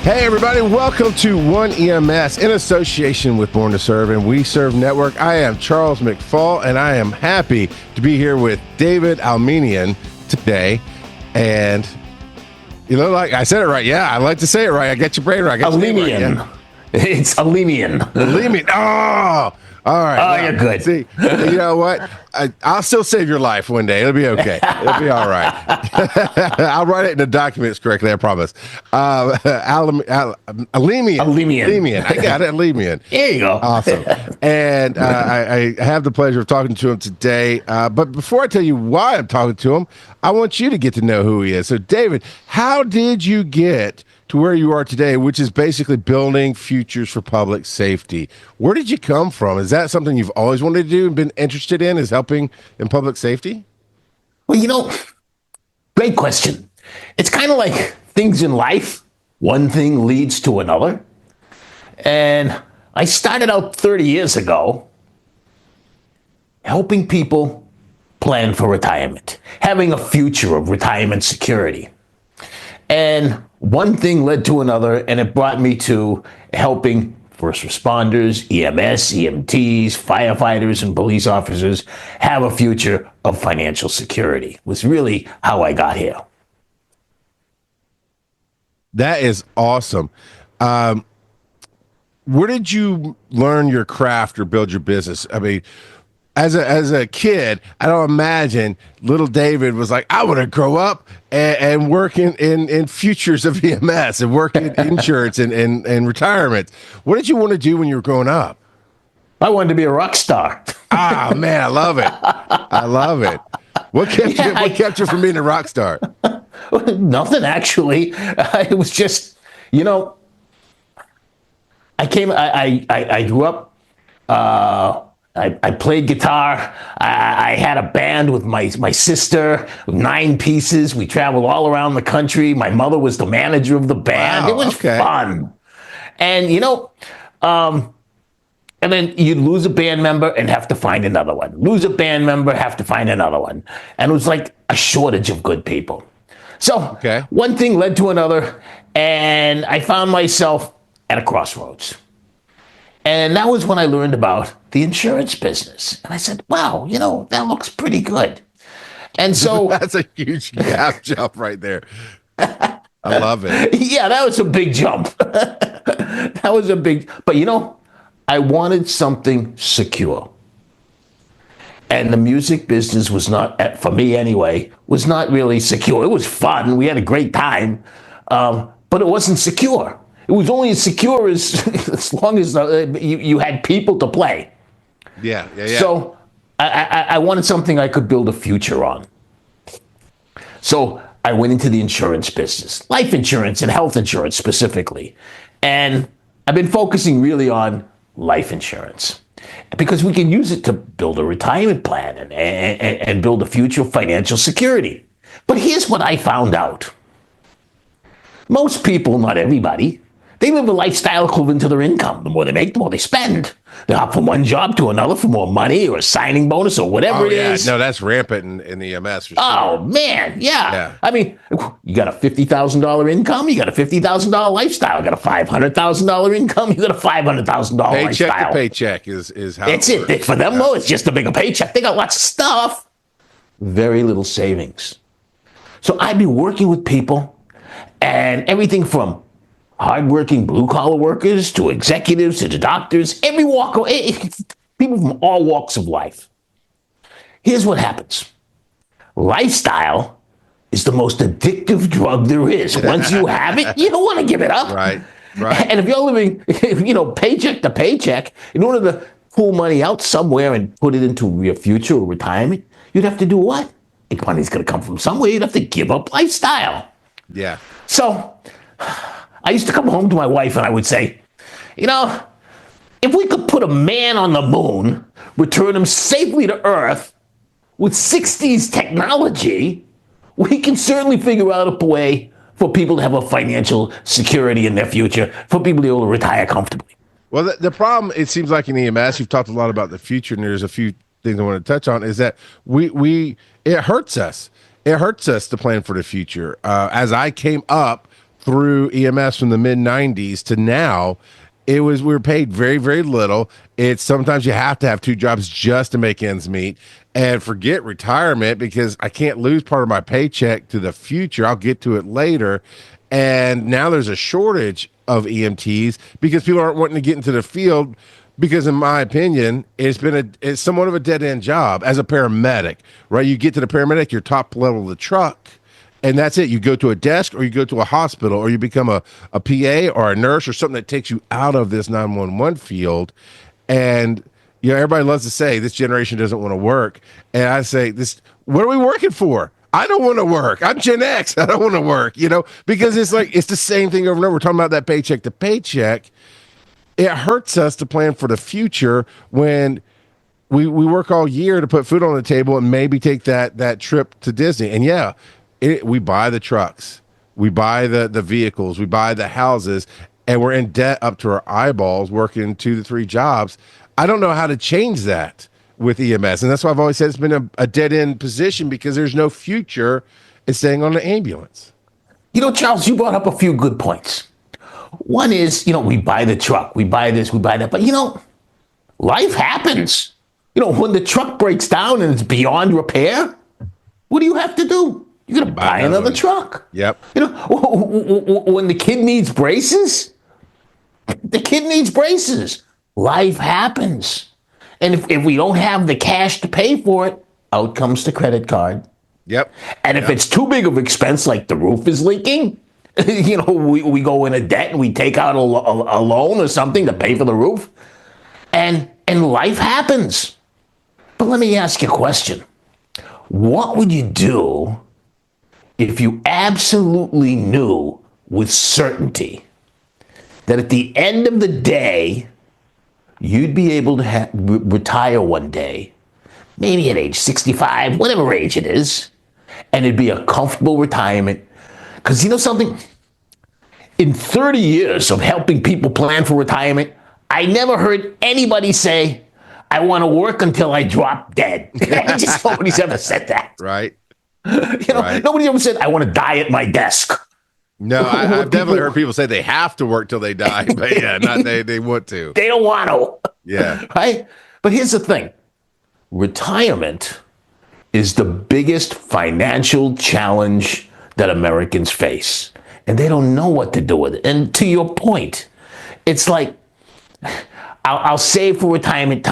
Hey, everybody, welcome to One EMS in association with Born to Serve and We Serve Network. I am Charles McFall, and I am happy to be here with David Aleman today. And you look like I said it right. Yeah, I like to say it right. I get your brain right. Aleman. Right. Yeah. It's Aleman. Aleman. Oh, all right. Oh, you're good. See, you know what? I'll still save your life one day. It'll be okay. It'll be all right. I'll write it in the documents correctly, I promise. Aleman. I got it. Aleman. There you go. Awesome. And I have the pleasure of talking to him today. But before I tell you why I'm talking to him, I want you to get to know who he is. So, David, how did you get to where you are today, which is basically building futures for public safety? Where did you come from? Is that something you've always wanted to do and been interested in, is helping in public safety? Well, great question. It's kind of like things in life. One thing leads to another. And I started out 30 years ago helping people plan for retirement, having a future of retirement security. And one thing led to another, and it brought me to helping first responders, EMS, EMTs, firefighters, and police officers have a future of financial security. It was really how I got here. That is awesome. Where did you learn your craft or build your business? I mean, as a kid, I don't imagine little David was like, I want to grow up and work in futures of EMS and work in insurance and retirement. What did you want to do when you were growing up? I wanted to be a rock star. Ah, man, I love it. I love it. What kept you from being a rock star? Nothing, actually. It was just, I grew up, I played guitar. I had a band with my sister, 9 pieces. We traveled all around the country. My mother was the manager of the band. Wow, it was fun. And, and then you'd lose a band member and have to find another one. Lose a band member, have to find another one. And it was like a shortage of good people. So one thing led to another, and I found myself at a crossroads. And that was when I learned about the insurance business. And I said, wow, that looks pretty good. And so that's a huge gap jump right there. I love it. Yeah, that was a big jump. That was a big, but I wanted something secure. And the music business was not, for me anyway, was not really secure. It was fun. We had a great time, but it wasn't secure. It was only as secure as long as you had people to play. Yeah. So I wanted something I could build a future on. So I went into the insurance business, life insurance and health insurance specifically. And I've been focusing really on life insurance because we can use it to build a retirement plan and build a future of financial security. But here's what I found out. Most people, not everybody, they live a lifestyle equivalent to their income. The more they make, the more they spend. They hop from one job to another for more money or a signing bonus or whatever it is. No, that's rampant in the EMS. For sure. Oh, man, yeah. I mean, you got a $50,000 income, you got a $50,000 lifestyle. You got a $500,000 income, you got a $500,000 lifestyle. Paycheck to paycheck is how it's it. For them, though, it's just a bigger paycheck. They got lots of stuff. Very little savings. So I'd be working with people and everything from hardworking blue-collar workers to executives to the doctors, people from all walks of life. Here's what happens. Lifestyle is the most addictive drug there is. Once you have it, you don't want to give it up. Right. And if you're living, paycheck to paycheck, in order to pull money out somewhere and put it into your future or retirement, you'd have to do what? If money's going to come from somewhere, you'd have to give up lifestyle. Yeah. So I used to come home to my wife and I would say, if we could put a man on the moon, return him safely to Earth with 60s technology, we can certainly figure out a way for people to have a financial security in their future, for people to be able to retire comfortably. Well, the problem, it seems like in EMS, you've talked a lot about the future, and there's a few things I want to touch on, is that it hurts us. It hurts us to plan for the future. As I came up through EMS from the mid 90s to now, we were paid very, very little. It's sometimes you have to have two jobs just to make ends meet. And forget retirement, because I can't lose part of my paycheck to the future. I'll get to it later. And now there's a shortage of EMTs because people aren't wanting to get into the field, because in my opinion, it's somewhat of a dead end job as a paramedic, right? You get to the paramedic, you're top level of the truck, and that's it. You go to a desk, or you go to a hospital, or you become a PA or a nurse or something that takes you out of this 911 field. And everybody loves to say this generation doesn't want to work. And I say, what are we working for? I don't want to work. I'm Gen X. I don't want to work, because it's the same thing over and over. We're talking about that paycheck to paycheck. It hurts us to plan for the future when we work all year to put food on the table and maybe take that trip to Disney. And we buy the trucks, we buy the vehicles, we buy the houses, and we're in debt up to our eyeballs working 2 to 3 jobs. I don't know how to change that with EMS. And that's why I've always said it's been a dead end position, because there's no future in staying on the ambulance. Charles, you brought up a few good points. One is, we buy the truck, we buy this, we buy that. But, life happens. When the truck breaks down and it's beyond repair, what do you have to do? You're going to buy another truck. Yep. When the kid needs braces, the kid needs braces. Life happens. And if we don't have the cash to pay for it, out comes the credit card. Yep. And if it's too big of an expense, like the roof is leaking, we go in a debt and we take out a loan or something to pay for the roof. And life happens. But let me ask you a question. What would you do if you absolutely knew with certainty that at the end of the day, you'd be able to retire one day, maybe at age 65, whatever age it is, and it'd be a comfortable retirement? Because something? In 30 years of helping people plan for retirement, I never heard anybody say, I want to work until I drop dead. Nobody's ever said that. Right. Right. Nobody ever said, I want to die at my desk. No, I've definitely heard people say they have to work till they die, but not they want to. They don't want to. Yeah. Right? But here's the thing. Retirement is the biggest financial challenge that Americans face. And they don't know what to do with it. And to your point, it's like, I'll save for retirement,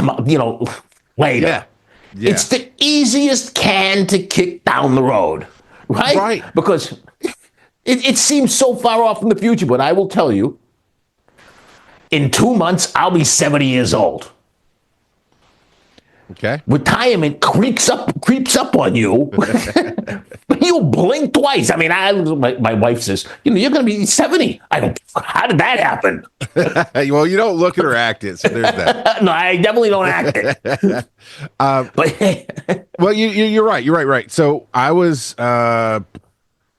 later. Yeah. It's the easiest can to kick down the road, right? Right. Because it seems so far off in the future, but I will tell you, in 2 months, I'll be 70 years old. Okay. Retirement creeps up on you. You blink twice. I mean, my wife says, you're going to be 70. How did that happen? Well, you don't look it or act it, so there's that. No, I definitely don't act it. Well, you're right. You're right. So I was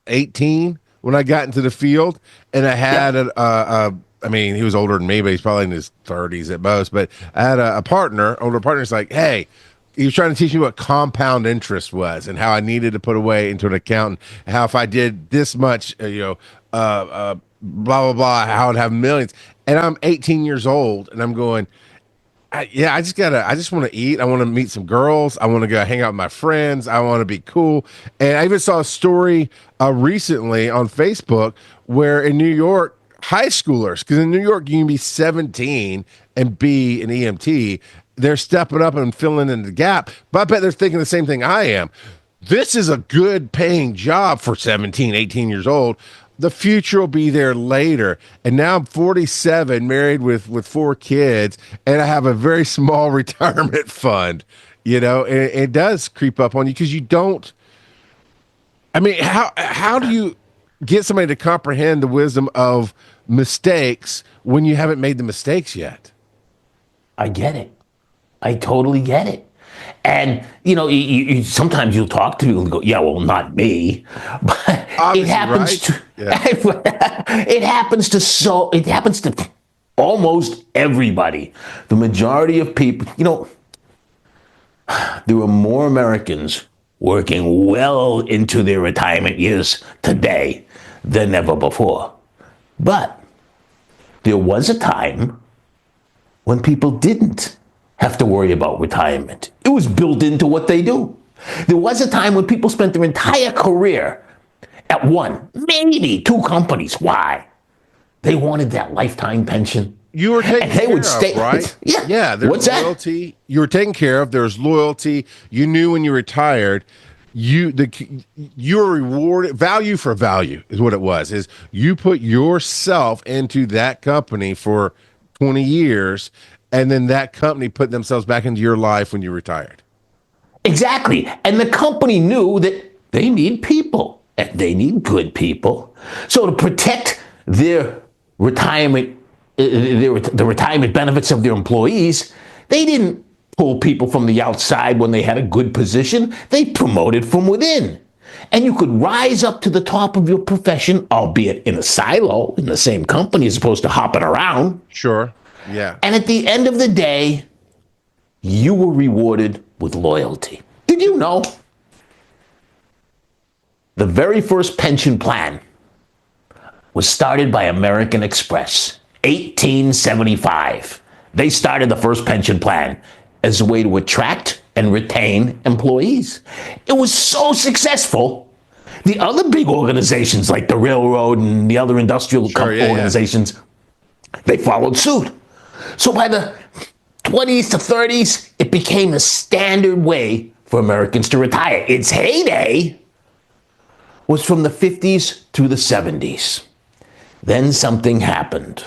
18 when I got into the field, and I had he was older than me, but he's probably in his 30s at most. But I had a older partner. He's like, hey, he was trying to teach me what compound interest was and how I needed to put away into an account, and how if I did this much, blah, blah, blah, how I'd have millions. And I'm 18 years old, and I'm going, I just want to eat. I want to meet some girls. I want to go hang out with my friends. I want to be cool. And I even saw a story recently on Facebook where in New York, high schoolers, because in New York, you can be 17 and be an EMT. They're stepping up and filling in the gap. But I bet they're thinking the same thing I am. This is a good paying job for 17, 18 years old. The future will be there later. And now I'm 47, married with 4 kids, and I have a very small retirement fund. It does creep up on you because you don't. I mean, how do you get somebody to comprehend the wisdom of mistakes when you haven't made the mistakes yet? I get it. I totally get it. And, you sometimes you'll talk to people and go, yeah, well, not me. But obviously, it happens right? It happens to almost everybody. The majority of people, there are more Americans working well into their retirement years today than ever before. But there was a time when people didn't have to worry about retirement. It was built into what they do. There was a time when people spent their entire career at one, maybe two companies. Why? They wanted that lifetime pension. You were taken They care would stay, of, right? Yeah. Yeah. There's What's loyalty. That? You were taken care of. There's loyalty. You knew when you retired, you were rewarded. Value for value is what it was. Is you put yourself into that company for 20 years, and then that company put themselves back into your life when you retired. Exactly. And the company knew that they need people, and they need good people. So to protect their retirement, the retirement benefits of their employees, they didn't pull people from the outside when they had a good position. They promoted from within. And you could rise up to the top of your profession, albeit in a silo, in the same company, as opposed to hopping around. Sure. Yeah. And at the end of the day, you were rewarded with loyalty. Did you know? The very first pension plan was started by American Express, 1875. They started the first pension plan as a way to attract and retain employees. It was so successful. The other big organizations like the railroad and the other industrial organizations, they followed suit. So by the 20s to 30s, it became the standard way for Americans to retire. Its heyday was from the 50s through the 70s. Then something happened.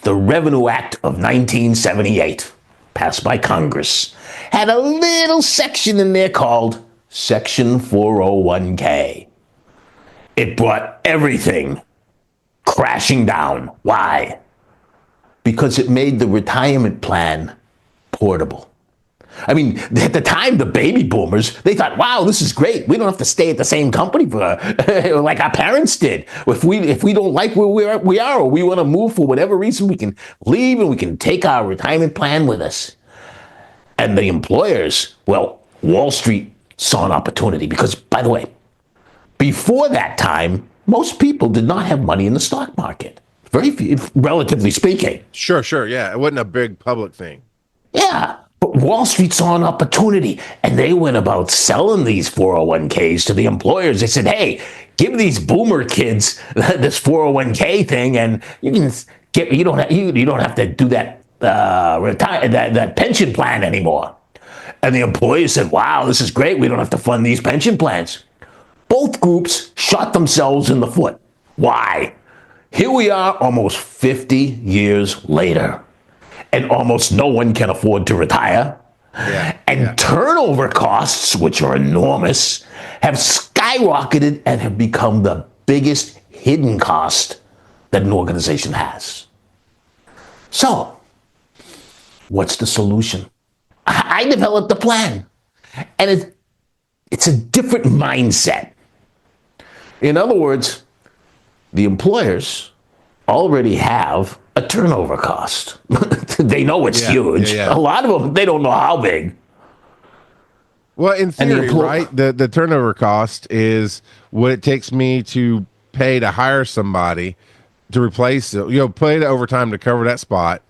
The Revenue Act of 1978, passed by Congress, had a little section in there called Section 401k. It brought everything crashing down. Why? Because it made the retirement plan portable. I mean, at the time, the baby boomers, they thought, wow, this is great. We don't have to stay at the same company for like our parents did. If we don't like where we are or we want to move for whatever reason, we can leave and we can take our retirement plan with us. And the employers, well, Wall Street saw an opportunity because, by the way, before that time, most people did not have money in the stock market. Very few, relatively speaking. Sure. Yeah. It wasn't a big public thing. Yeah. But Wall Street saw an opportunity, and they went about selling these 401ks to the employers. They said, hey, give these boomer kids this 401k thing, and you can get, you don't have to do that that pension plan anymore. And the employers said, wow, this is great. We don't have to fund these pension plans. Both groups shot themselves in the foot. Why? Here we are almost 50 years later, and almost no one can afford to retire. And turnover costs, which are enormous, have skyrocketed and have become the biggest hidden cost that an organization has. So, what's the solution? I developed a plan, and it's a different mindset. In other words, the employers already have a turnover cost. They know it's huge. A lot of them, they don't know how big. Well, in theory, right, the turnover cost is what it takes me to pay to hire somebody to replace it, pay the overtime to cover that spot,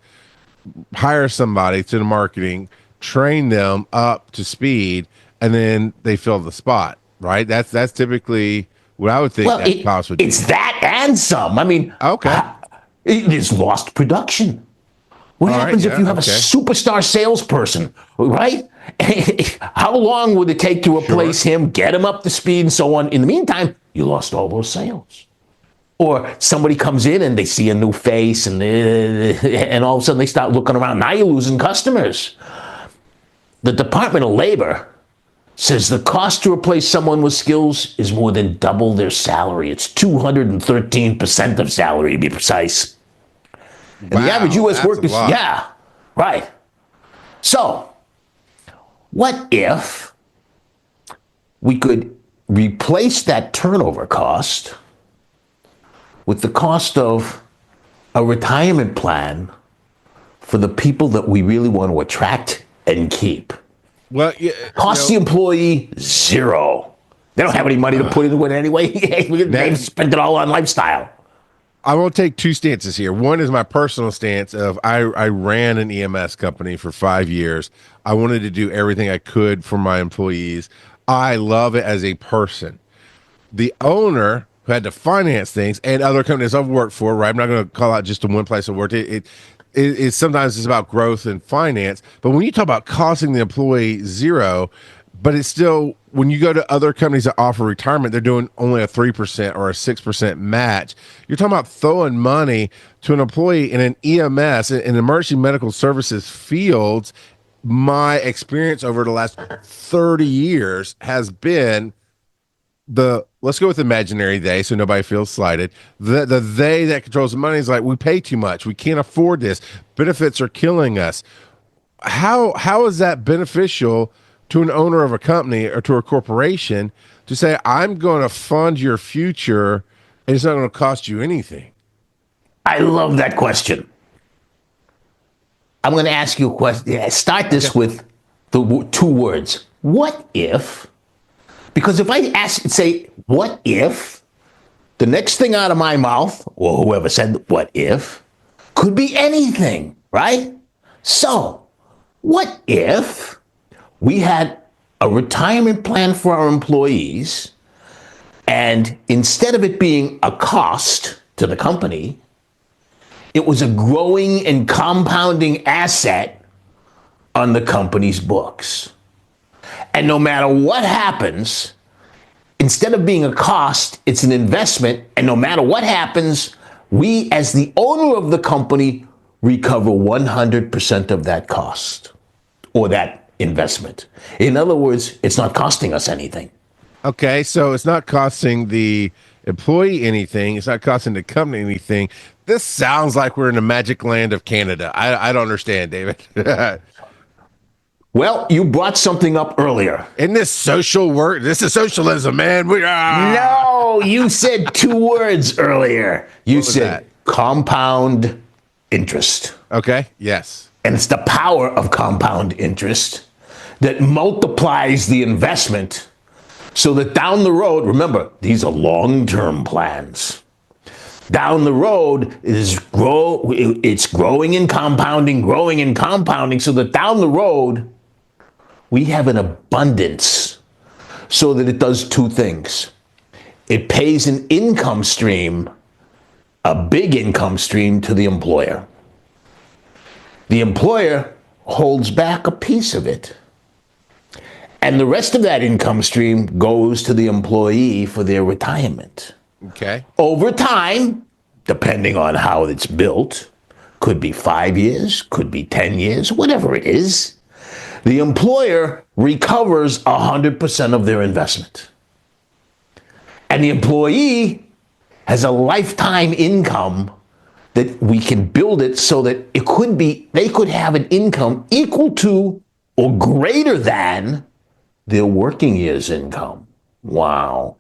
hire somebody to the marketing, train them up to speed, and then they fill the spot, right? That's typically what I would think that cost would be. It's that and some. I mean, there's lost production. What happens if you have a superstar salesperson, right? How long would it take to replace him, get him up to speed, and so on? In the meantime, you lost all those sales. Or somebody comes in and they see a new face, and all of a sudden they start looking around. Now you're losing customers. The Department of Labor says the cost to replace someone with skills is more than double their salary. It's 213% of salary, to be precise. And the average U.S. worker is, right. So, what if we could replace that turnover cost with the cost of a retirement plan for the people that we really want to attract and keep? Well, cost the employee zero. They don't have any money to put into it anyway. They've spent it all on lifestyle. I will take two stances here. One is my personal stance of I ran an EMS company for 5 years. I wanted to do everything I could for my employees. I love it as a person. The owner who had to finance things and other companies I've worked for, right? I'm not going to call out just the one place I worked. It sometimes it's about growth and finance. But when you talk about costing the employee zero, but it's still, when you go to other companies that offer retirement, they're doing only a 3% or a 6% match. You're talking about throwing money to an employee in an EMS, in emergency medical services fields. My experience over the last 30 years has been let's go with imaginary they, so nobody feels slighted. The they that controls the money is like, we pay too much. We can't afford this. Benefits are killing us. How is that beneficial to an owner of a company or to a corporation to say, I'm going to fund your future and it's not going to cost you anything? I love that question. I'm going to ask you a question. Start this with the two words. What if? Because if I say, what if? The next thing out of my mouth, or whoever said what if, could be anything, right? So, what if we had a retirement plan for our employees, and instead of it being a cost to the company, it was a growing and compounding asset on the company's books? And no matter what happens, instead of being a cost, it's an investment. And no matter what happens, we, as the owner of the company, recover 100% of that cost or that investment. In other words, it's not costing us anything. Okay, so it's not costing the employee anything. It's not costing the company anything. This sounds like we're in the magic land of Canada. I don't understand, David. Well, you brought something up earlier. In this social work, this is socialism, man. No, you said two words earlier. You said compound interest. Okay, yes. And it's the power of compound interest that multiplies the investment so that down the road, remember, these are long-term plans. Down the road, it's growing and compounding so that down the road, we have an abundance so that it does two things. It pays an income stream, a big income stream, to the employer. The employer holds back a piece of it. And the rest of that income stream goes to the employee for their retirement. Okay. Over time, depending on how it's built, could be 5 years, could be 10 years, whatever it is, the employer recovers 100% of their investment. And the employee has a lifetime income that we can build it so that they could have an income equal to or greater than their working years income. Wow.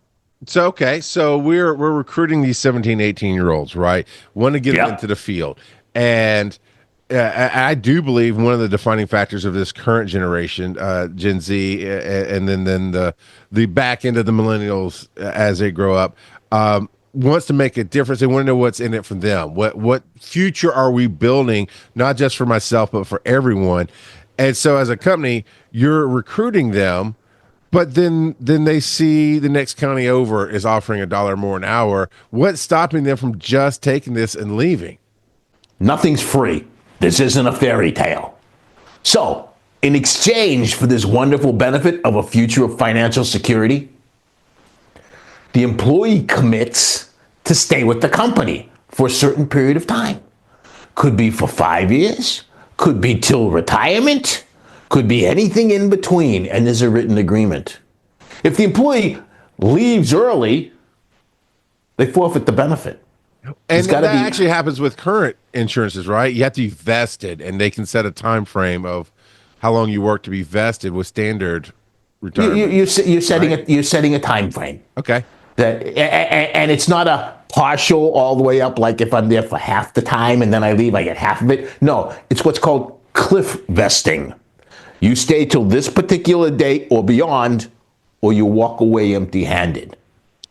So, okay. So we're recruiting these 17, 18-year-olds, right? Want to get them into the field. And I do believe one of the defining factors of this current generation, Gen Z, and then the back end of the millennials as they grow up, wants to make a difference. They want to know what's in it for them. What future are we building, not just for myself, but for everyone? And so as a company, you're recruiting them, but then they see the next county over is offering $1 more an hour. What's stopping them from just taking this and leaving? Nothing's free. This isn't a fairy tale. So, in exchange for this wonderful benefit of a future of financial security, the employee commits to stay with the company for a certain period of time. Could be for 5 years, could be till retirement, could be anything in between, and there's a written agreement. If the employee leaves early, they forfeit the benefit. And that actually happens with current insurances, right? You have to be vested, and they can set a time frame of how long you work to be vested with standard retirement. You're setting a time frame. Okay. And it's not a partial all the way up, like if I'm there for half the time and then I leave, I get half of it. No, it's what's called cliff vesting. You stay till this particular date or beyond, or you walk away empty-handed.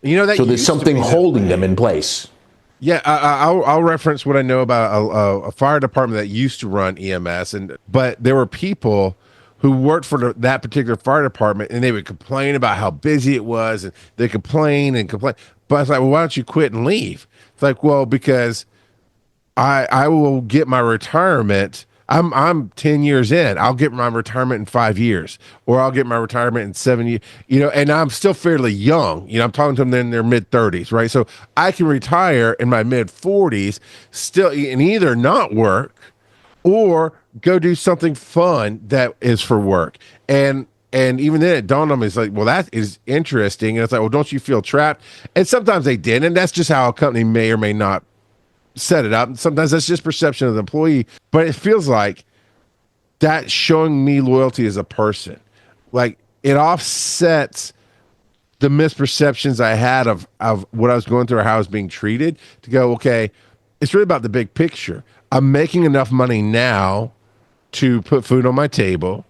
You know that. So there's used to something be that holding way. them in place. Yeah, I'll reference what I know about a fire department that used to run EMS, but there were people who worked for that particular fire department, and they would complain about how busy it was, and they complain and complain. But it's like, well, why don't you quit and leave? It's like, well, because I will get my retirement. I'm 10 years in. I'll get my retirement in 5 years, or I'll get my retirement in 7 years. And I'm still fairly young. I'm talking to them in their mid 30s, right? So I can retire in my mid 40s, still, and either not work or go do something fun that is for work. And even then, it dawned on me, it's like, well, that is interesting. And it's like, well, don't you feel trapped? And sometimes they did, and that's just how a company may or may not set it up. Sometimes that's just perception of the employee, but it feels like that's showing me loyalty as a person. Like, it offsets the misperceptions I had of what I was going through or how I was being treated, to go, okay, it's really about the big picture. I'm making enough money now to put food on my table.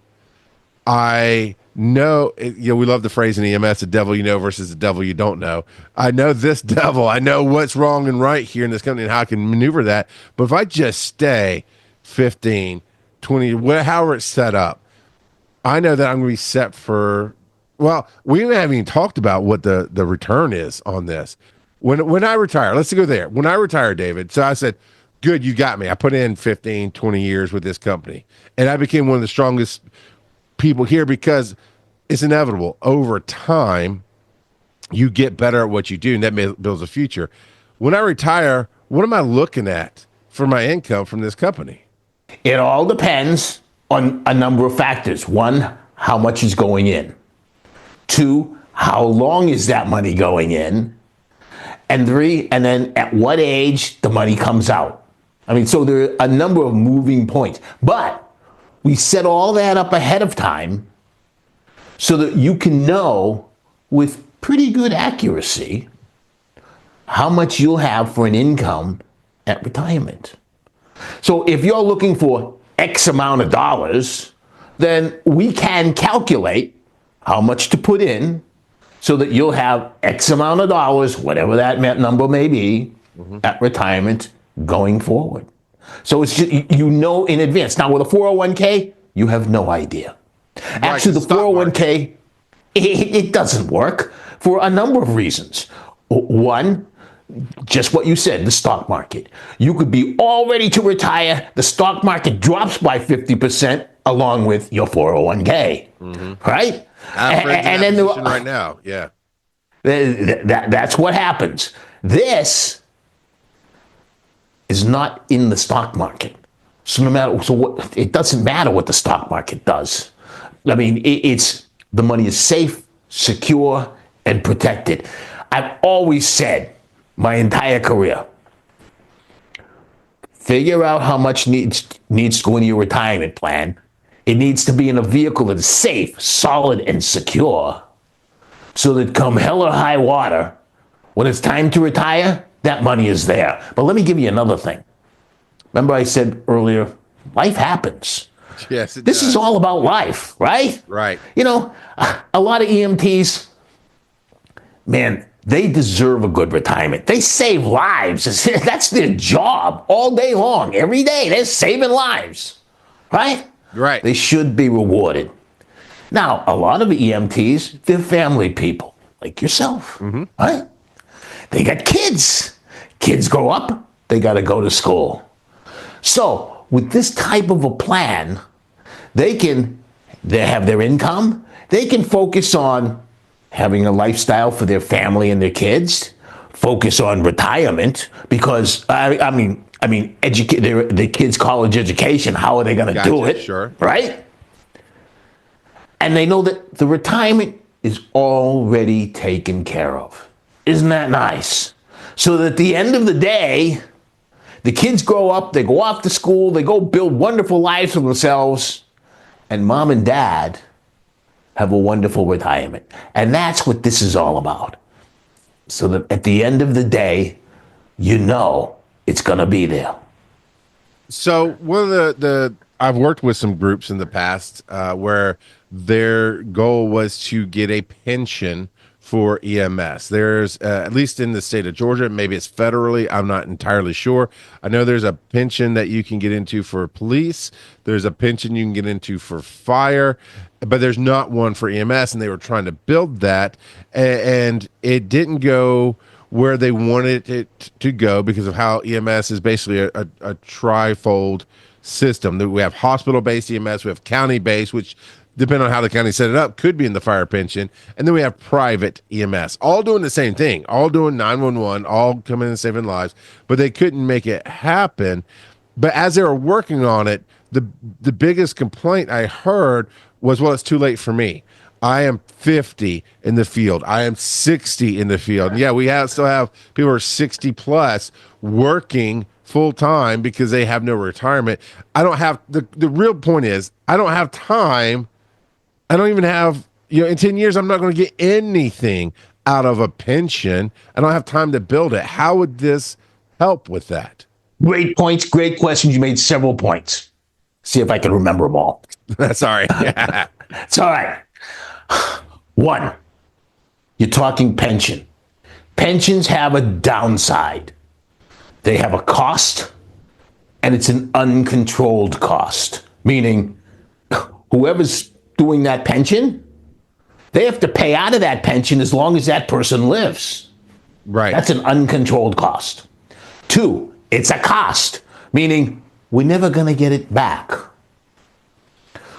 I know, we love the phrase in EMS, the devil you know versus the devil you don't know. I know this devil. I know what's wrong and right here in this company and how I can maneuver that. But if I just stay 15, 20, however it's set up, I know that I'm going to be set for, well, we haven't even talked about what the return is on this. When I retire, let's go there. When I retire, David, so I said, good, you got me. I put in 15, 20 years with this company, and I became one of the strongest people here, because it's inevitable. Over time, you get better at what you do, and that builds a future. When I retire, what am I looking at for my income from this company? It all depends on a number of factors. One, how much is going in. Two, how long is that money going in? And three, and then at what age the money comes out. I mean, so there are a number of moving points. But we set all that up ahead of time so that you can know with pretty good accuracy how much you'll have for an income at retirement. So if you're looking for X amount of dollars, then we can calculate how much to put in so that you'll have X amount of dollars, whatever that number may be, at retirement going forward. So it's just, in advance. Now with a 401k, you have no idea. Right, Actually, the 401k, it doesn't work for a number of reasons. One, just what you said, the stock market. You could be all ready to retire. The stock market drops by 50% along with your 401k, right? And then right now, yeah. That's what happens. This is not in the stock market. So it doesn't matter what the stock market does. I mean, it's the money is safe, secure, and protected. I've always said my entire career, figure out how much needs to go into your retirement plan. It needs to be in a vehicle that is safe, solid, and secure, so that come hell or high water, when it's time to retire, that money is there. But let me give you another thing. Remember I said earlier, life happens. Yes, this is all about life, right? Right. A lot of EMTs, man, they deserve a good retirement. They save lives. That's their job all day long. Every day, they're saving lives, right? Right. They should be rewarded. Now, a lot of EMTs, they're family people, like yourself, right? They got kids. Kids grow up, they got to go to school. So, with this type of a plan, they have their income. They can focus on having a lifestyle for their family and their kids. Focus on retirement, because the kids' college education. How are they going to do it? Sure. Right? And they know that the retirement is already taken care of. Isn't that nice? So that at the end of the day, the kids grow up, they go off to school, they go build wonderful lives for themselves, and mom and dad have a wonderful retirement. And that's what this is all about. So that at the end of the day, you know it's going to be there. So one of the I've worked with some groups in the past where their goal was to get a pension for EMS. There's at least in the state of Georgia, maybe it's federally. I'm not entirely sure. I know there's a pension that you can get into for police. There's a pension you can get into for fire, but there's not one for EMS. And they were trying to build that, and it didn't go where they wanted it to go because of how EMS is basically a trifold system. We have hospital-based EMS, we have county-based, which depending on how the county set it up, could be in the fire pension. And then we have private EMS, all doing the same thing, all doing 911, all coming in and saving lives, but they couldn't make it happen. But as they were working on it, the biggest complaint I heard was, well, it's too late for me. I am 50 in the field. I am 60 in the field. And yeah, we still have people who are 60 plus working full time because they have no retirement. I don't have the real point is I don't have time. I don't even have, in 10 years, I'm not going to get anything out of a pension. I don't have time to build it. How would this help with that? Great points, great questions. You made several points. See if I can remember them all. That's all right. It's all right. One, you're talking pension. Pensions have a downside. They have a cost, and it's an uncontrolled cost, meaning whoever's doing that pension, they have to pay out of that pension as long as that person lives. Right. That's an uncontrolled cost. Two, it's a cost, meaning we're never going to get it back.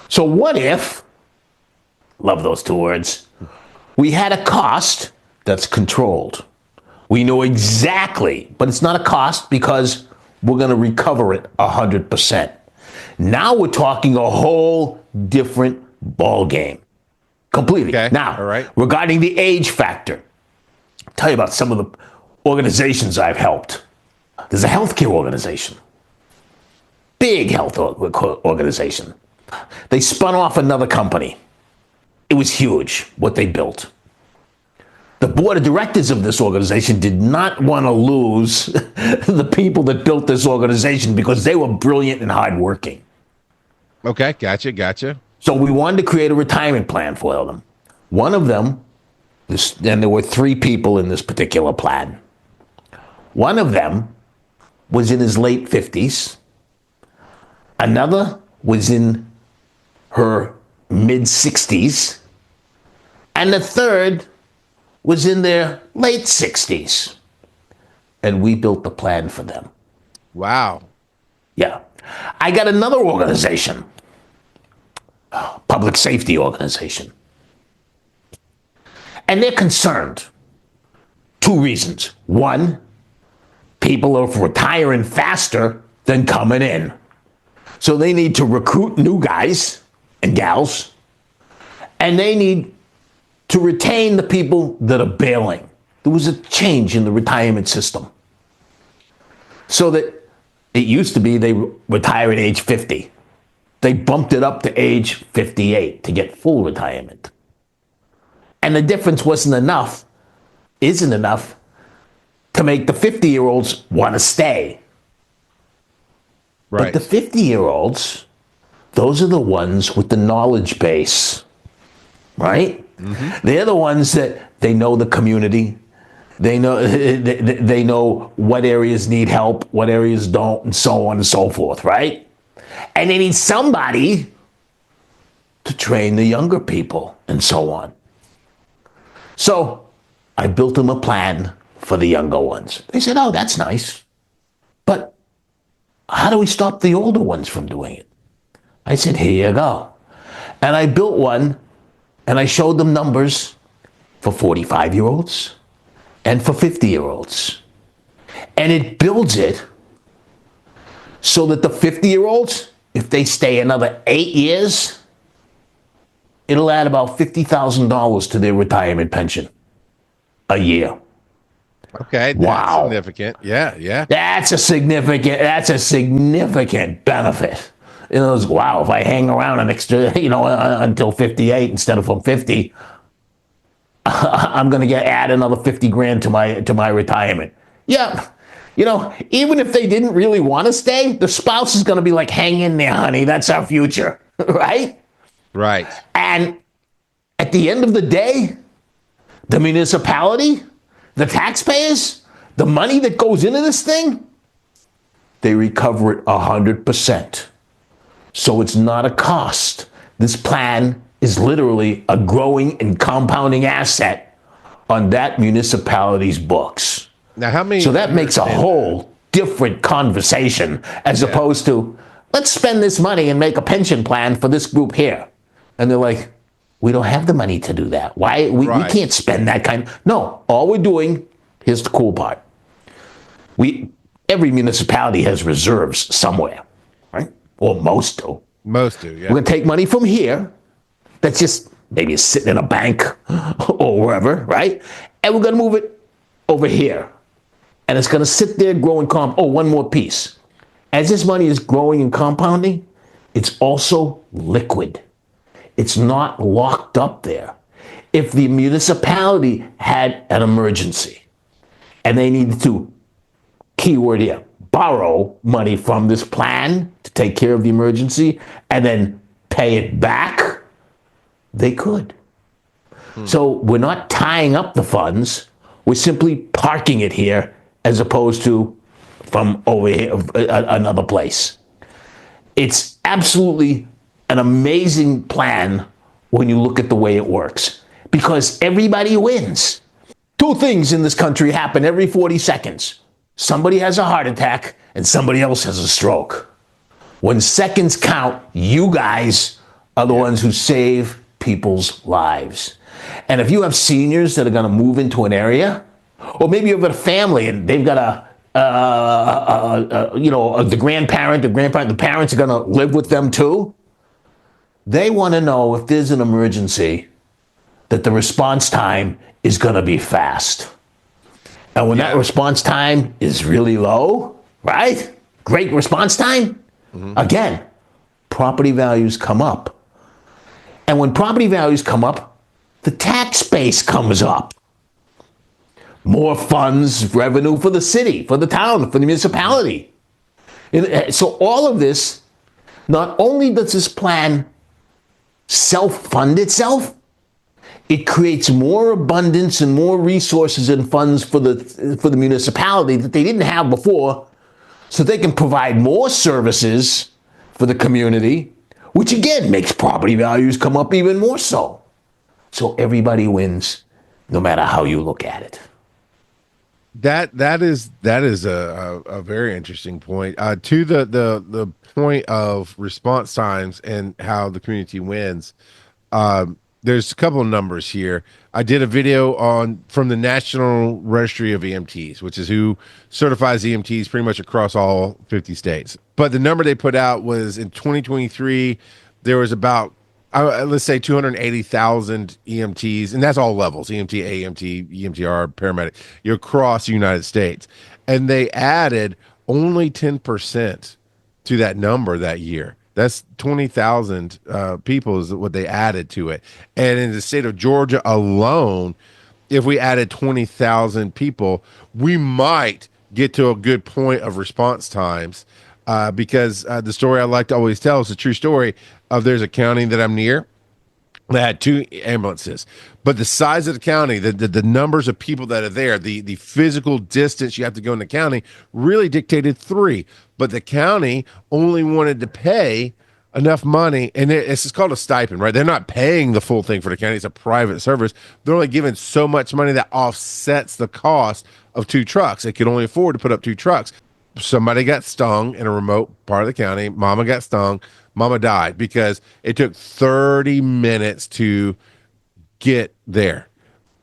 So what if, love those two words, we had a cost that's controlled. We know exactly, but it's not a cost because we're going to recover it 100%. Now we're talking a whole different ball game. Completely. Okay. Now, all right. Regarding the age factor, I'll tell you about some of the organizations I've helped. There's a healthcare organization, big health organization. They spun off another company. It was huge, what they built. The board of directors of this organization did not want to lose the people that built this organization because they were brilliant and hardworking. Okay, gotcha. So we wanted to create a retirement plan for them. One of them, and there were three people in this particular plan. One of them was in his late 50s. Another was in her mid 60s. And the third was in their late 60s. And we built the plan for them. Wow. Yeah. I got another organization, public safety organization. And they're concerned. Two reasons. One, people are retiring faster than coming in. So they need to recruit new guys and gals. And they need to retain the people that are bailing. There was a change in the retirement system. So that it used to be they retire at age 50. They bumped it up to age 58 to get full retirement. And the difference isn't enough to make the 50-year-olds want to stay. Right. But the 50-year-olds, those are the ones with the knowledge base, right? Mm-hmm. They're the ones that they know the community. They know what areas need help, what areas don't, and so on and so forth, right? And they need somebody to train the younger people and so on. So I built them a plan for the younger ones. They said, oh, that's nice. But how do we stop the older ones from doing it? I said, here you go. And I built one, and I showed them numbers for 45-year-olds and for 50-year-olds. And it builds it so that the 50-year-olds, if they stay another 8 years, it'll add about $50,000 to their retirement pension a year. Okay. That's significant. Yeah. That's a significant benefit. Wow, if I hang around an extra, until 58 instead of from 50, I'm going to add another 50 grand to my retirement. Yeah, You know, even if they didn't really want to stay, the spouse is going to be like, hang in there, honey. That's our future, right? Right. And at the end of the day, the municipality, the taxpayers, the money that goes into this thing, they recover it 100%. So it's not a cost. This plan is literally a growing and compounding asset on that municipality's books. Now, how many? So that makes a whole different conversation as opposed to, let's spend this money and make a pension plan for this group here. And they're like, we don't have the money to do that. Why? We can't spend that kind. No, all we're doing, here's the cool part. Every municipality has reserves somewhere, right? Or most do. Most do, yeah. We're going to take money from here that's just maybe sitting in a bank or wherever, right? And we're going to move it over here. And it's going to sit there, grow and one more piece. As this money is growing and compounding, it's also liquid. It's not locked up there. If the municipality had an emergency and they needed to, keyword here, borrow money from this plan to take care of the emergency and then pay it back, they could. So we're not tying up the funds. We're simply parking it here as opposed to from over here, another place. It's absolutely an amazing plan when you look at the way it works because everybody wins. Two things in this country happen every 40 seconds. Somebody has a heart attack and somebody else has a stroke. When seconds count, you guys are the ones who save people's lives. And if you have seniors that are going to move into an area, or maybe you've got a family and they've got the grandparent, the parents are going to live with them too. They want to know if there's an emergency that the response time is going to be fast. And when that response time is really low, right? Great response time. Again, property values come up. And when property values come up, the tax base comes up. More funds, revenue for the city, for the town, for the municipality. So all of this, not only does this plan self-fund itself, it creates more abundance and more resources and funds for the municipality that they didn't have before, so they can provide more services for the community, which again makes property values come up even more so. So everybody wins, no matter how you look at it. That is a very interesting point. To the point of response times and how the community wins. There's a couple of numbers here. I did a video from the National Registry of EMTs, which is who certifies EMTs pretty much across all 50 states. But the number they put out was in 2023, there was about let's say 280,000 EMTs, and that's all levels, EMT, AMT, EMTR, paramedic, you're across the United States. And they added only 10% to that number that year. That's 20,000 people is what they added to it. And in the state of Georgia alone, if we added 20,000 people, we might get to a good point of response times because the story I like to always tell is a true story of there's a county that I'm near that had 2 ambulances. But the size of the county, the numbers of people that are there, the physical distance you have to go in the county really dictated 3. But the county only wanted to pay enough money, and it's called a stipend, right? They're not paying the full thing for the county. It's a private service. They're only giving so much money that offsets the cost of 2 trucks. They could only afford to put up 2 trucks. Somebody got stung in a remote part of the county. Mama got stung. Mama died because it took 30 minutes to get there.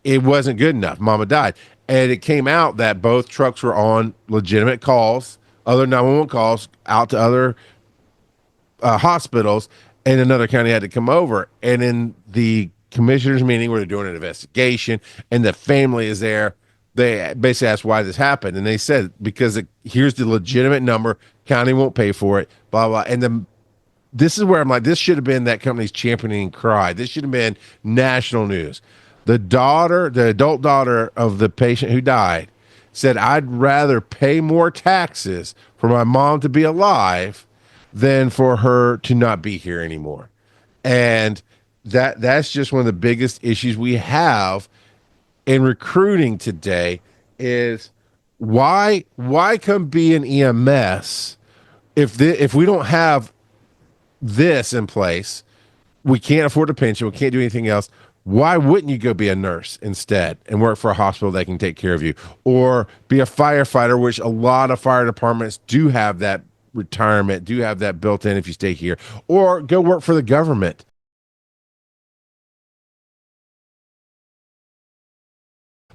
It wasn't good enough. Mama died. And it came out that both trucks were on legitimate calls, other 911 calls out to other hospitals, and another county had to come over. And in the commissioner's meeting where they're doing an investigation and the family is there, they basically asked why this happened. And they said, because here's the legitimate number, county won't pay for it, blah, blah. And this is where I'm like, this should have been that company's championing cry. This should have been national news. The adult daughter of the patient who died said, I'd rather pay more taxes for my mom to be alive than for her to not be here anymore. And that's just one of the biggest issues we have in recruiting today is why come be an EMS if we don't have this in place, we can't afford a pension, we can't do anything else. Why wouldn't you go be a nurse instead and work for a hospital that can take care of you, or be a firefighter, which a lot of fire departments do have that retirement, do have that built in if you stay here, or go work for the government.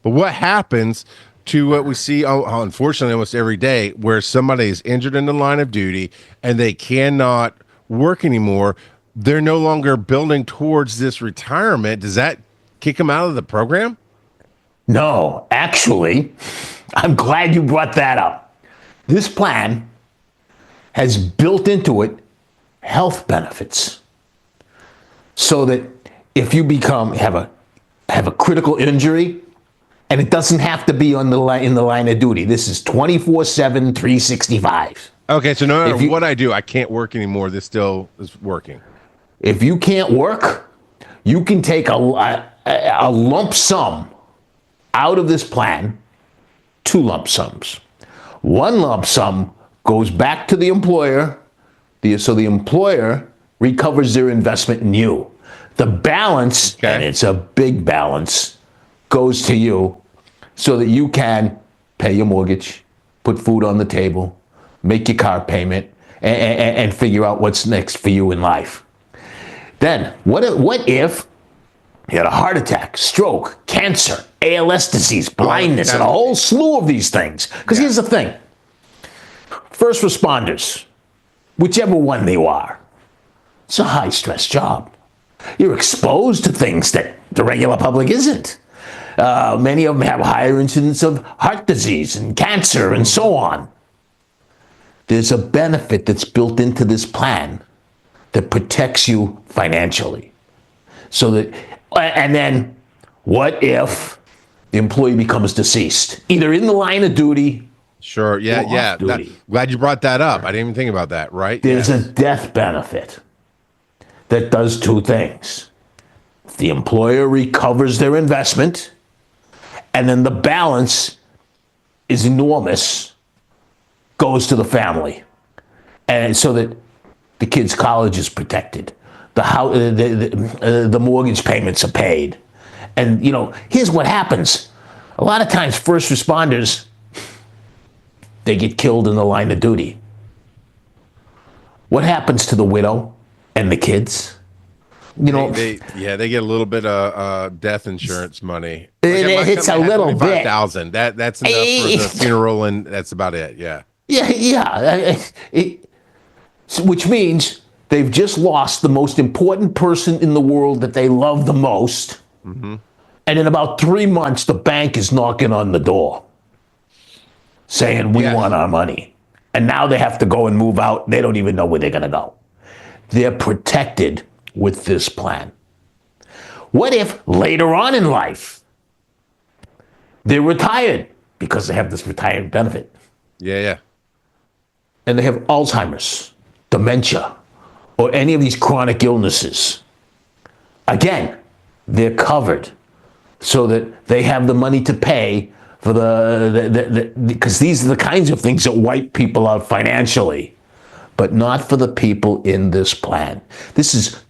But what happens to what we see, unfortunately, almost every day, where somebody is injured in the line of duty and they cannot work anymore? They're no longer building towards this retirement. Does that kick them out of the program? No, actually, I'm glad you brought that up. This plan has built into it health benefits, so that if you have a critical injury, and it doesn't have to be in the line of duty. This is 24/7, 365. Okay, so no matter what I do, I can't work anymore. This still is working. If you can't work, you can take a lump sum out of this plan, 2 lump sums. 1 lump sum goes back to the employer, so the employer recovers their investment in you. The balance, and it's a big balance, goes to you so that you can pay your mortgage, put food on the table, make your car payment, and figure out what's next for you in life. Then, what if you had a heart attack, stroke, cancer, ALS disease, blindness, and a whole slew of these things? Because here's the thing. First responders, whichever one they are, it's a high-stress job. You're exposed to things that the regular public isn't. Many of them have higher incidence of heart disease and cancer and so on. There's a benefit that's built into this plan that protects you financially. And then what if the employee becomes deceased, either in the line of duty? Sure, yeah. Glad you brought that up. I didn't even think about that, right? There's a death benefit that does 2 things. The employer recovers their investment, and then the balance is enormous, goes to the family. And so that the kid's college is protected. The mortgage payments are paid. And, here's what happens. A lot of times, first responders, they get killed in the line of duty. What happens to the widow and the kids? They get a little bit of death insurance money. It's a little bit. 5,000. That's enough for the funeral, and that's about it. Yeah. Yeah. Which means they've just lost the most important person in the world that they love the most. Mm-hmm. And in about 3 months, the bank is knocking on the door saying, we want our money. And now they have to go and move out. They don't even know where they're going to go. They're protected with this plan. What if later on in life, they're retired because they have this retirement benefit? Yeah. And they have Alzheimer's, dementia, or any of these chronic illnesses. Again, they're covered so that they have the money to pay for because these are the kinds of things that wipe people out financially, but not for the people in this plan. This is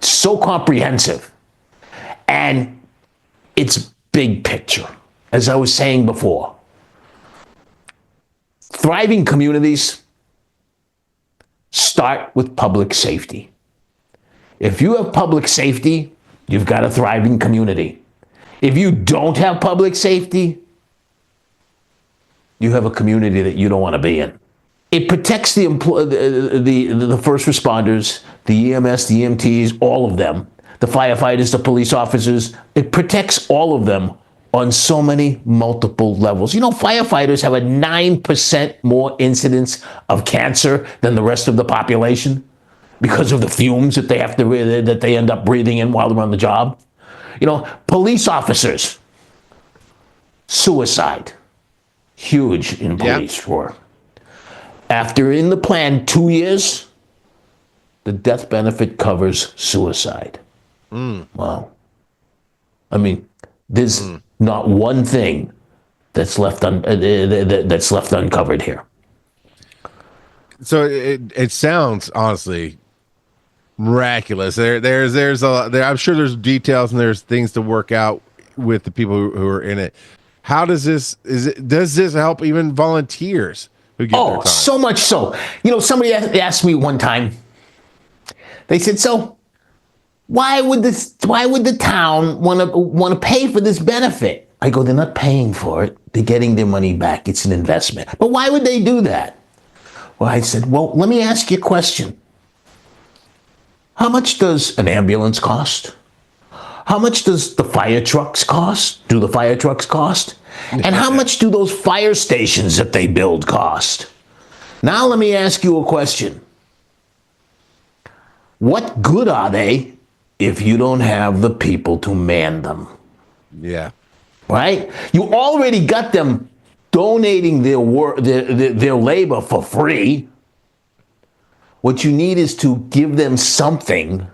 so comprehensive, and it's big picture. As I was saying before, thriving communities start with public safety. If you have public safety, you've got a thriving community. If you don't have public safety, you have a community that you don't want to be in. It protects the first responders, the EMS, the EMTs, all of them, the firefighters, the police officers. It protects all of them on so many multiple levels. Firefighters have a 9% more incidence of cancer than the rest of the population because of the fumes that they end up breathing in while they're on the job. Police officers, Suicide, huge in Yeah. police for. After in the plan 2 years, the death benefit covers suicide. Wow. I mean, there's not one thing that's that's left uncovered here. So it sounds honestly miraculous. There's I'm sure there's details and there's things to work out with the people who are in it. How does does this help even volunteers who get their Oh, time? so much so. Somebody asked me one time. They said, "So, why would the town want to pay for this benefit?" I go, "They're not paying for it. They're getting their money back. It's an investment." But why would they do that? Well, I said, "Well, let me ask you a question. How much does an ambulance cost? How much does the fire trucks cost? Do the fire trucks cost? And how much do those fire stations that they build cost? Now let me ask you a question. What good are they if you don't have the people to man them?" Yeah. Right? You already got them donating their work, their labor for free. What you need is to give them something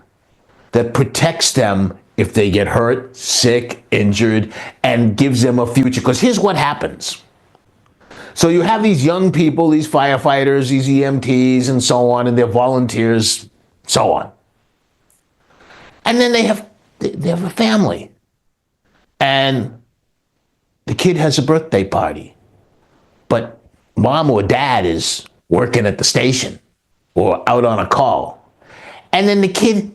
that protects them if they get hurt, sick, injured, and gives them a future. Because here's what happens. So you have these young people, these firefighters, these EMTs, and so on, and they're volunteers, so on. And then they have a family. And the kid has a birthday party. But mom or dad is working at the station or out on a call. And then the kid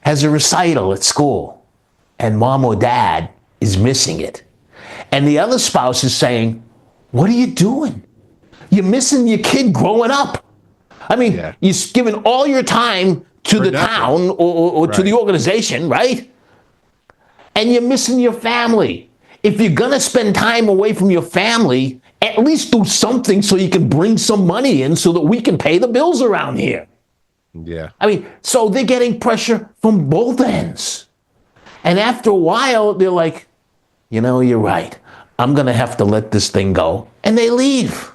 has a recital at school, and mom or dad is missing it. And the other spouse is saying, "What are you doing? You're missing your kid growing up." I mean, you're giving all your time to the town or to the organization, right? And you're missing your family. If you're going to spend time away from your family, at least do something so you can bring some money in so that we can pay the bills around here. Yeah. I mean, so they're getting pressure from both ends. And after a while, they're like, "You're right. I'm going to have to let this thing go." And they leave.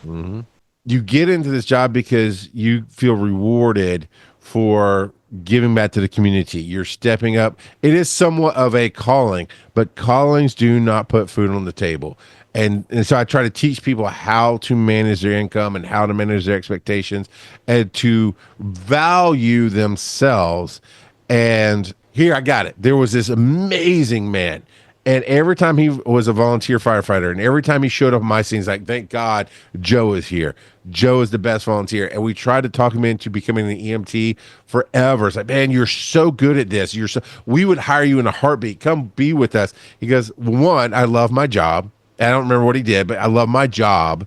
Mm-hmm. You get into this job because you feel rewarded for giving back to the community. You're stepping up. It is somewhat of a calling, but callings do not put food on the table. And so I try to teach people how to manage their income and how to manage their expectations and to value themselves. And here, I got it. There was this amazing man. And every time he was a volunteer firefighter, and every time he showed up in my scenes, like, thank God Joe is here. Joe is the best volunteer. And we tried to talk him into becoming an EMT forever. It's like, "Man, you're so good at this. We would hire you in a heartbeat. Come be with us." He goes, "One, I love my job." I don't remember what he did, but I love my job.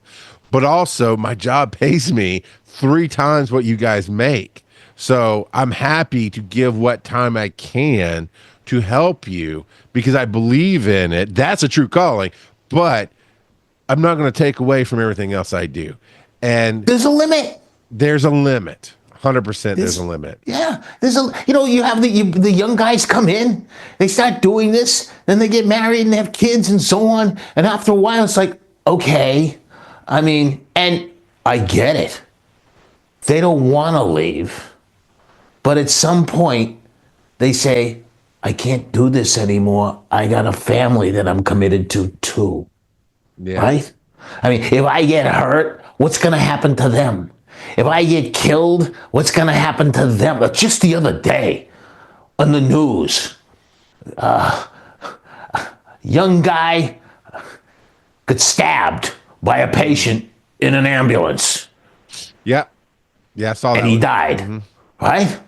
But also, my job pays me 3 times what you guys make. So I'm happy to give what time I can to help you because I believe in it. That's a true calling, but I'm not going to take away from everything else I do. And there's a limit. There's a limit. 100% there's a limit. Yeah. You have the young guys come in, they start doing this, then they get married and they have kids and so on. And after a while, it's like, okay. I mean, and I get it. They don't want to leave. But at some point, they say, "I can't do this anymore. I got a family that I'm committed to too." Yeah. Right? I mean, if I get hurt, what's going to happen to them? If I get killed, what's going to happen to them? Just the other day on the news, young guy got stabbed by a patient in an ambulance. Yeah. Yeah, I saw that. And he died. Mm-hmm. Right?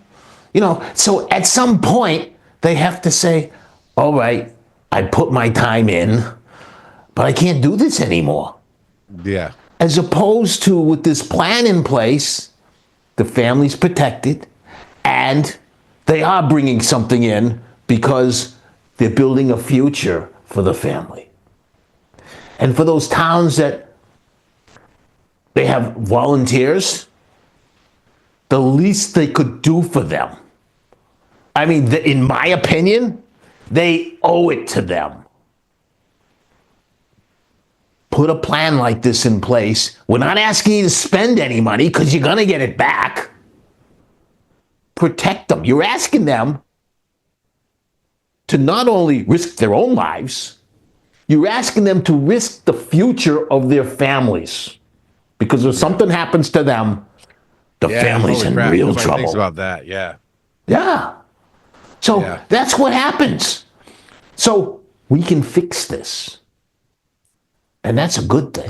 So at some point, they have to say, "All right, I put my time in, but I can't do this anymore." Yeah. As opposed to with this plan in place, the family's protected and they are bringing something in because they're building a future for the family. And for those towns that they have volunteers, the least they could do for them, I mean, in my opinion, they owe it to them put a plan like this in place, we're not asking you to spend any money because you're going to get it back. Protect them. You're asking them to not only risk their own lives, you're asking them to risk the future of their families. Because if something happens to them, the family's in real trouble. Thinks about that, yeah. Yeah. So that's what happens. So we can fix this. And that's a good thing.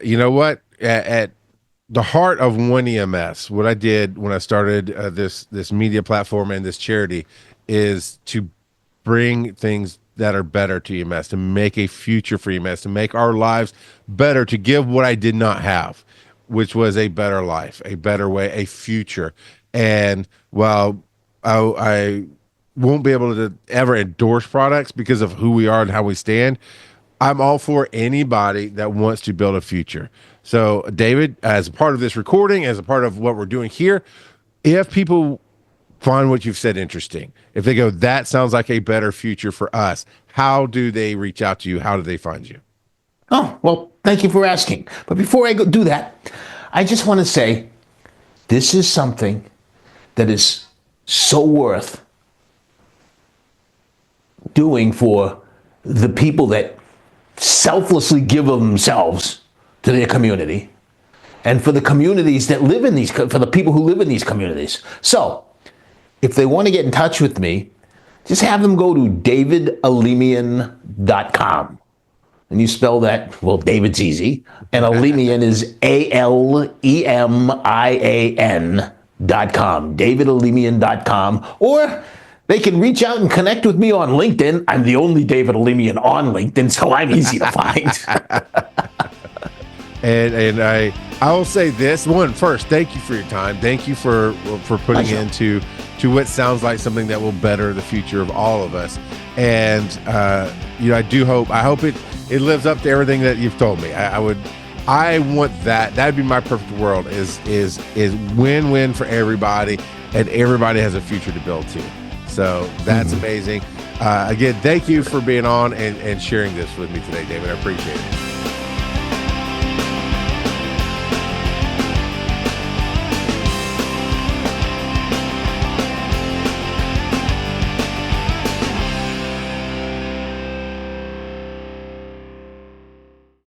You know what? At the heart of One EMS, what I did when I started this media platform and this charity is to bring things that are better to EMS, to make a future for EMS, to make our lives better, to give what I did not have, which was a better life, a better way, a future. And while I won't be able to ever endorse products because of who we are and how we stand, I'm all for anybody that wants to build a future. So, David, as a part of this recording, as a part of what we're doing here, if people find what you've said interesting, if they go, that sounds like a better future for us, how do they reach out to you? How do they find you? Oh, well, thank you for asking. But before I go do that, I just want to say this is something that is so worth doing for the people that selflessly give of themselves to their community, and for the communities that live in these, for the people who live in these communities. So, if they want to get in touch with me, just have them go to davidalemian.com. And you spell that, well, David's easy, and Alemian is ALEMIAN.com, davidalemian.com, or they can reach out and connect with me on LinkedIn. I'm the only David Aleman on LinkedIn, so I'm easy to find. And I will say this one first. Thank you for your time. Thank you for putting into what sounds like something that will better the future of all of us. And I hope it lives up to everything that you've told me. I want that. That'd be my perfect world. Is win-win for everybody, and everybody has a future to build to. So that's amazing. Again, thank you for being on and sharing this with me today, David. I appreciate it.